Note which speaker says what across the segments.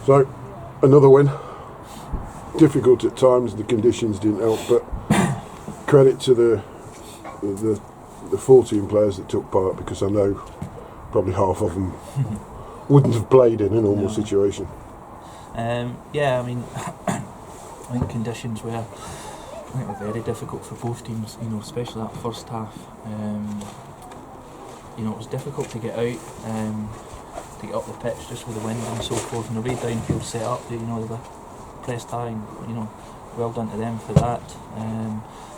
Speaker 1: So, another win. Difficult at times, the conditions didn't help, but credit to the 14 players that took part, because I know probably half of them wouldn't have played in a normal situation.
Speaker 2: Yeah, I mean, I think conditions were very difficult for both teams, especially that first half. It was difficult to get out, to get up the pitch just with the wind and so forth, and the way Downfield set up, they were pressed high, and well done to them for that.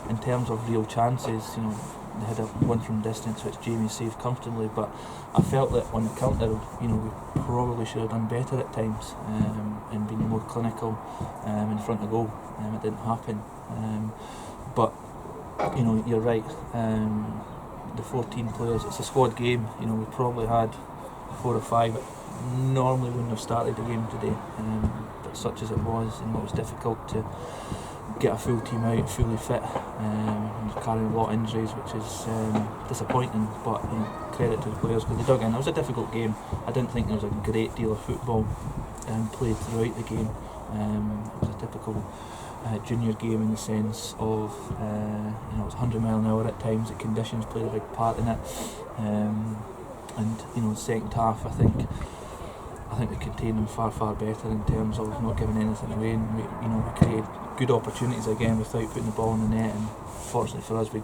Speaker 2: In terms of real chances, they had a one from distance which Jamie saved comfortably, but I felt that on the counter, we probably should have done better at times, and been more clinical in front of goal. It didn't happen, but you're right. The 14 players, it's a squad game. We probably had 4 or 5 that normally wouldn't have started the game today, but such as it was, it was difficult to get a full team out fully fit, carrying a lot of injuries, which is disappointing, but credit to the players because they dug in. It was a difficult game. I didn't think there was a great deal of football played throughout the game. It was a typical junior game in the sense of it was 100 mile an hour at times. The conditions played a big part in it, and the second half, I think we contained them far better in terms of not giving anything away, and we created good opportunities again without putting the ball in the net. And fortunately for us, we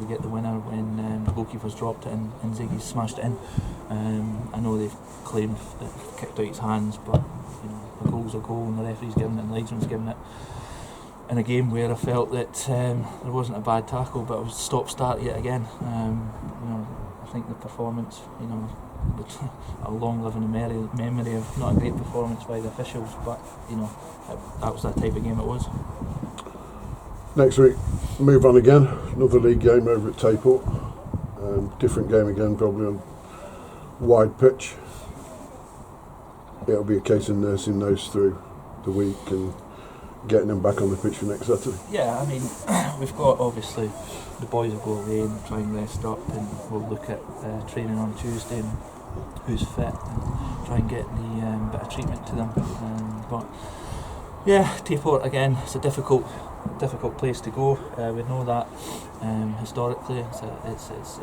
Speaker 2: get the winner when the goalkeeper's dropped it and Ziggy's smashed it in. I know they've claimed that it kicked out his hands, but a goal's a goal, and the referee's given it and the linesman's given it. In a game where I felt that there wasn't a bad tackle, but it was stop-start yet again. I think the performance, a long-living memory of not a great performance by the officials, but that was that type of game it was.
Speaker 1: Next week, move on again. Another league game over at Tayport. Different game again, probably on wide pitch. It'll be a case of nursing those through the week and getting them back on the pitch for next Saturday.
Speaker 2: Yeah, I mean, we've got obviously the boys will go away and try and rest up, and we'll look at training on Tuesday and who's fit and try and get the bit of treatment to them. But yeah, Tayport again, it's a difficult place to go. We know that historically it's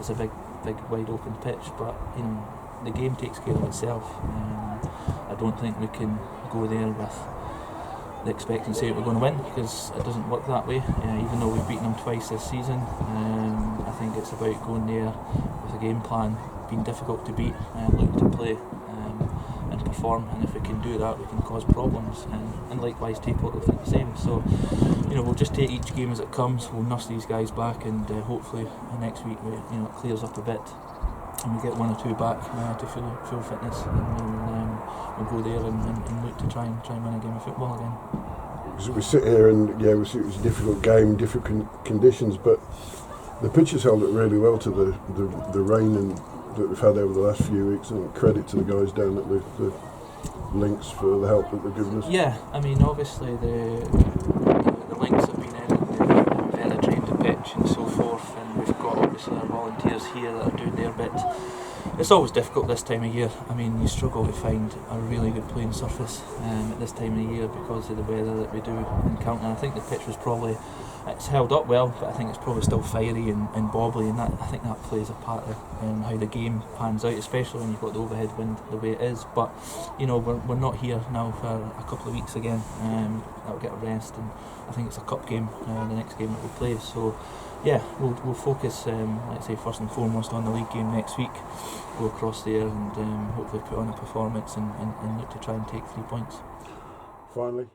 Speaker 2: a big wide open pitch, but the game takes care of itself. I don't think we can go there with the expectancy that we're going to win, because it doesn't work that way. Even though we've beaten them twice this season, I think it's about going there with a game plan, being difficult to beat, looking to play and perform, and if we can do that, we can cause problems, and likewise Tayport will think the same. So we'll just take each game as it comes. We'll nurse these guys back, and hopefully next week it clears up a bit and we get 1 or 2 back to full fitness, and then we'll go there and look to try and win a game of football again.
Speaker 1: So we sit here and we see it was a difficult game, difficult conditions, but the pitch has held it really well to the rain that we've had over the last few weeks, and credit to the guys down at the links for the help that they've given us.
Speaker 2: Yeah, I mean obviously the links have been in, they've trained the pitch and so forth, and we've got obviously our volunteers here that are doing their bit. It's always difficult this time of year. I mean, you struggle to find a really good playing surface at this time of the year because of the weather that we do encounter. I think the pitch was probably, it's held up well, but I think it's probably still fiery and bobbly, and I think that plays a part in how the game pans out, especially when you've got the overhead wind the way it is. But we're not here now for a couple of weeks again. That'll get a rest, and I think it's a cup game, the next game that we'll play. So yeah, we'll focus, let's say first and foremost on the league game next week. Go across there and hopefully put on a performance and look to try and take 3 points.
Speaker 1: Finally,